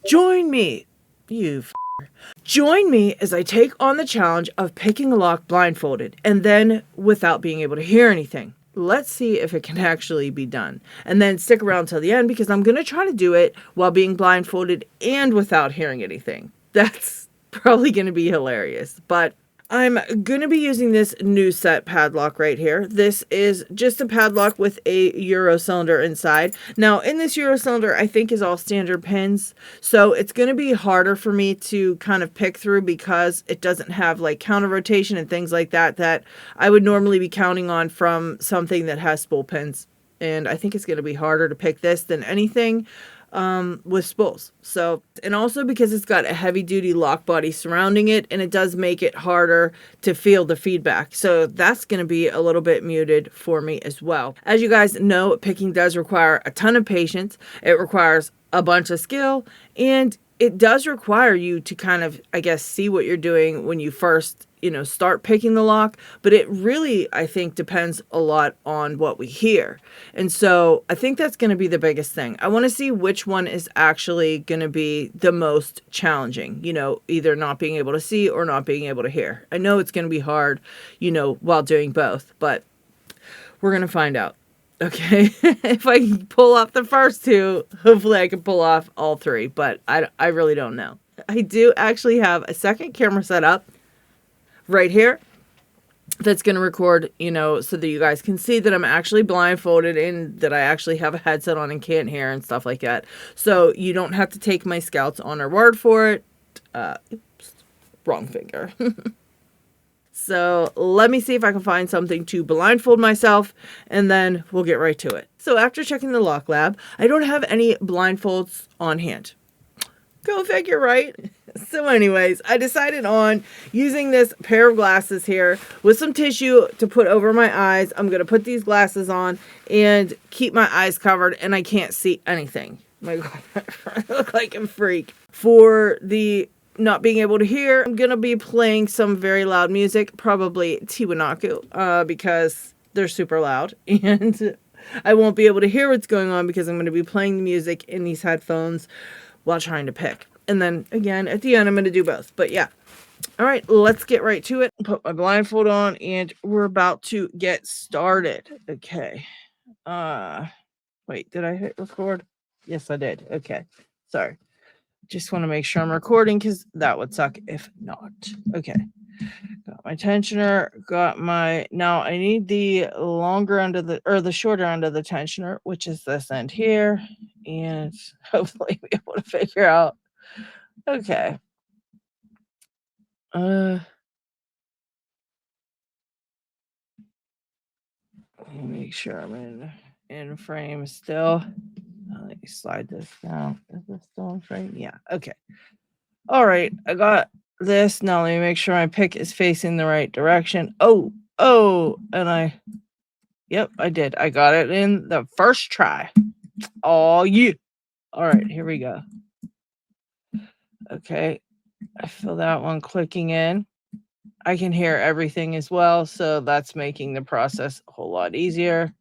Join me, you Join me as I take on the challenge of picking a lock blindfolded and then without being able to hear anything. Let's see if it can actually be done. And then stick around till the end because I'm going to try to do it while being blindfolded and without hearing anything. That's probably going to be hilarious, but I'm going to be using this new set padlock right here. This is just a padlock with a Euro cylinder inside. Now, in this Euro cylinder, I think is all standard pins. So it's going to be harder for me to kind of pick through because it doesn't have like counter rotation and things like that that I would normally be counting on from something that has spool pins. And I think it's going to be harder to pick this than anything with spools. So, and also because it's got a heavy duty lock body surrounding it, and it does make it harder to feel the feedback. So that's going to be a little bit muted for me as well. As you guys know, picking does require a ton of patience. It requires a bunch of skill, and it does require you to kind of, I guess, see what you're doing when you first, start picking the lock. But it really, I think, depends a lot on what we hear. And so I think that's going to be the biggest thing. I want to see which one is actually going to be the most challenging, either not being able to see or not being able to hear. I know it's going to be hard, while doing both, but we're going to find out. Okay, if I can pull off the first two, hopefully I can pull off all three, but I really don't know. I do actually have a second camera set up right here that's going to record, so that you guys can see that I'm actually blindfolded and that I actually have a headset on and can't hear and stuff like that. So you don't have to take my Scout's on her word for it. Oops, wrong finger. So let me see if I can find something to blindfold myself, and then we'll get right to it. So after checking the lock lab, I don't have any blindfolds on hand. Go figure, right? So anyways, I decided on using this pair of glasses here with some tissue to put over my eyes. I'm going to put these glasses on and keep my eyes covered, and I can't see anything. My God, I look like a freak. For the not being able to hear, I'm going to be playing some very loud music, probably Tiwanaku, because they're super loud, and I won't be able to hear what's going on because I'm going to be playing the music in these headphones while trying to pick. And then again, at the end, I'm going to do both. But yeah. All right, let's get right to it. Put my blindfold on, and we're about to get started. Okay. Wait, did I hit record? Yes, I did. Okay. Sorry. Just want to make sure I'm recording because that would suck if not. Okay. Got my tensioner, now I need the longer end of the shorter end of the tensioner, which is this end here, and hopefully be able to figure out. Okay. Let me make sure I'm in frame still. Let me slide this down. Is this still in frame? Yeah. Okay. All right. I got this. Now let me make sure my pick is facing the right direction. Oh, and yep, I did. I got it in the first try. Oh, yeah. All right, here we go. Okay. I feel that one clicking in. I can hear everything as well, so that's making the process a whole lot easier.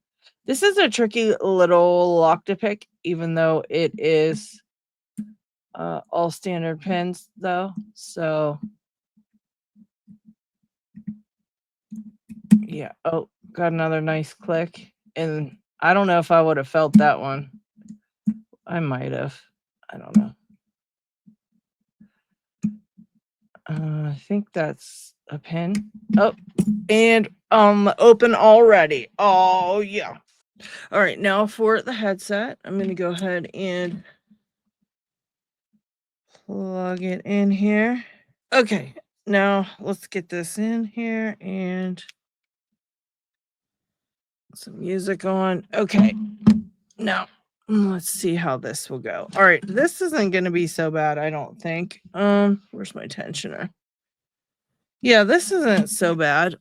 This is a tricky little lock to pick, even though it is all standard pins, though. So, yeah. Oh, got another nice click. And I don't know if I would have felt that one. I might have. I don't know. I think that's a pin. Oh, and open already. Oh, yeah. All right, now for the headset, I'm going to go ahead and plug it in here. Okay, now let's get this in here and some music on. Okay, now let's see how this will go. All right, this isn't going to be so bad, I don't think. Where's my tensioner? Yeah, this isn't so bad.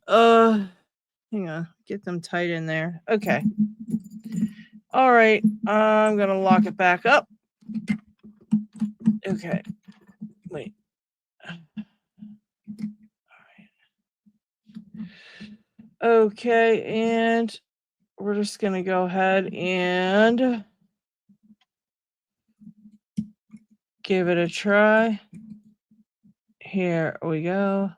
Hang on, get them tight in there. Okay. All right, I'm going to lock it back up. Okay, wait. Okay, and we're just going to go ahead and Give it a try. Here we go.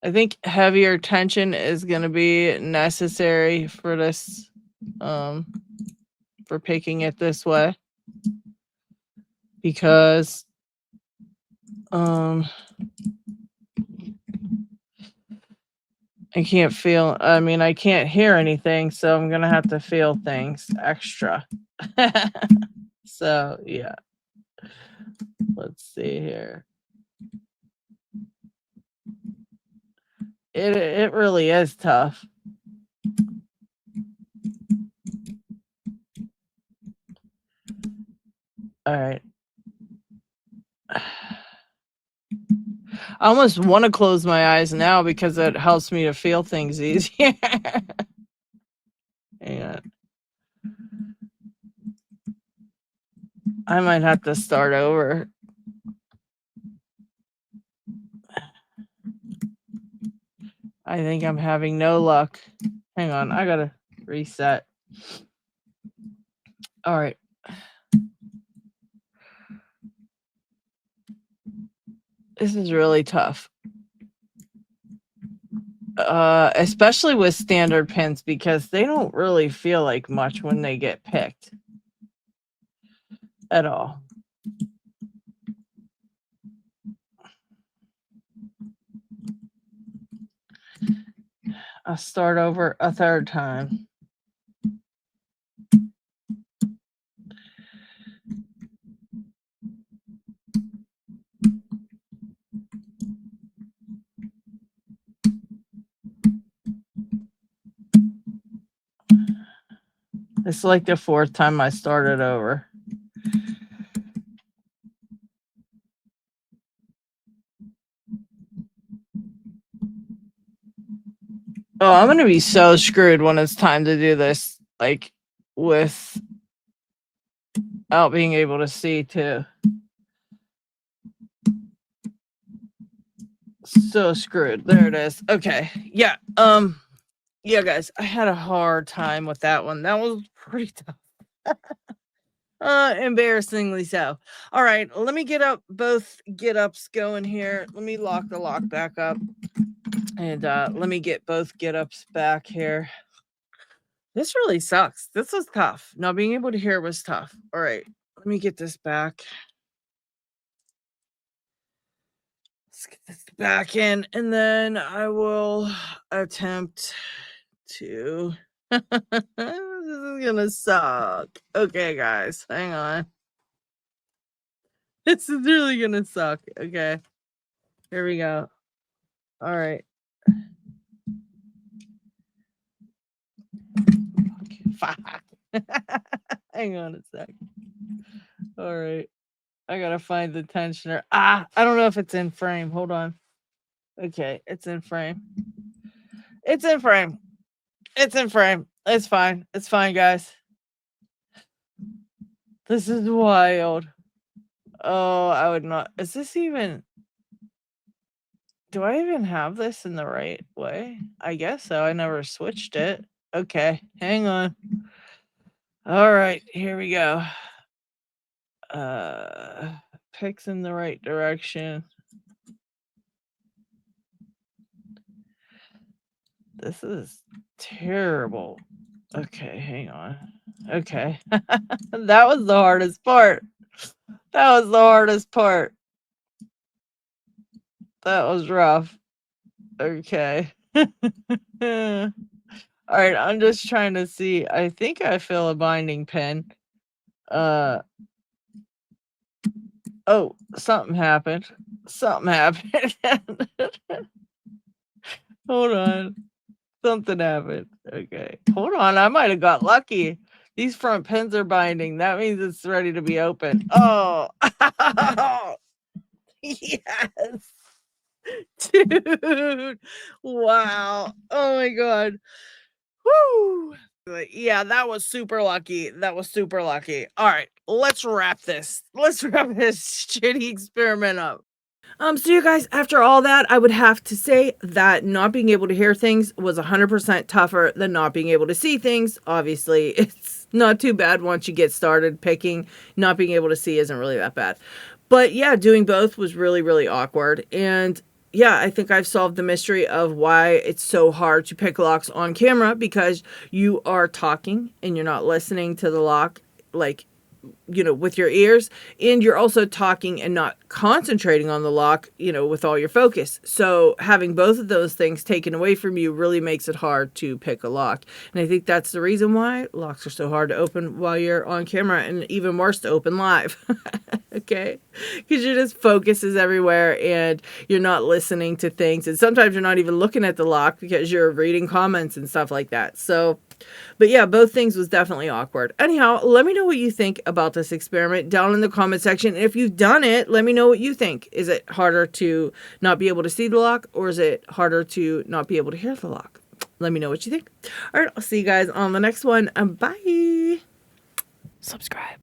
I think heavier tension is going to be necessary for this, for picking it this way. Because, I can't feel, I can't hear anything, so I'm going to have to feel things extra. So, yeah. Let's see here. It really is tough. All right. I almost want to close my eyes now because it helps me to feel things easier. Hang on. I might have to start over. I think I'm having no luck. Hang on, I gotta reset. All right. This is really tough. Especially with standard pins because they don't really feel like much when they get picked at all. I'll start over a third time. It's like the fourth time I started over. Oh, I'm gonna be so screwed when it's time to do this, like, without being able to see too. So screwed. There it is. Okay. Yeah. Yeah, guys, I had a hard time with that one. That was pretty tough. Embarrassingly so. All right, let me get up both get ups going here. Let me lock the lock back up. And let me get both get ups back here. This really sucks. This was tough. Not being able to hear was tough. All right, let me get this back. Let's get this back in, and then I will attempt to. This is gonna suck. Okay, guys, hang on. This is really gonna suck. Okay, here we go. All right. Fuck. Hang on a sec. All right. I gotta find the tensioner. I don't know if it's in frame. Hold on. Okay, it's in frame. It's in frame. It's in frame. It's fine. It's fine, guys. This is wild. Oh, I would not. Is this even. Do I even have this in the right way? I guess so. I never switched it. Okay, hang on. All right, here we go. Picks in the right direction. This is terrible. Okay, hang on. Okay. That was the hardest part. That was the hardest part. That was rough. Okay. All right, I'm just trying to see. I think I feel a binding pin. Oh, something happened. Something happened. Hold on. Something happened. Okay. Hold on. I might have got lucky. These front pins are binding. That means it's ready to be open. Oh. Yes. Dude. Wow. Oh my god. Woo. Yeah, that was super lucky. That was super lucky. All right, let's wrap this. Let's wrap this shitty experiment up. So you guys, after all that, I would have to say that not being able to hear things was 100% tougher than not being able to see things. Obviously, it's not too bad once you get started picking. Not being able to see isn't really that bad. But yeah, doing both was really, really awkward. And yeah, I think I've solved the mystery of why it's so hard to pick locks on camera, because you are talking and you're not listening to the lock, like, with your ears, and you're also talking and not concentrating on the lock, with all your focus. So having both of those things taken away from you really makes it hard to pick a lock. And I think that's the reason why locks are so hard to open while you're on camera, and even worse to open live. Okay? Because your just focus is everywhere and you're not listening to things. And sometimes you're not even looking at the lock because you're reading comments and stuff like that. So, but yeah, both things was definitely awkward. Anyhow, let me know what you think about this experiment down in the comment section. If you've done it, let me know what you think. Is it harder to not be able to see the lock, or is it harder to not be able to hear the lock? Let me know what you think. All right, I'll see you guys on the next one. Bye. Subscribe.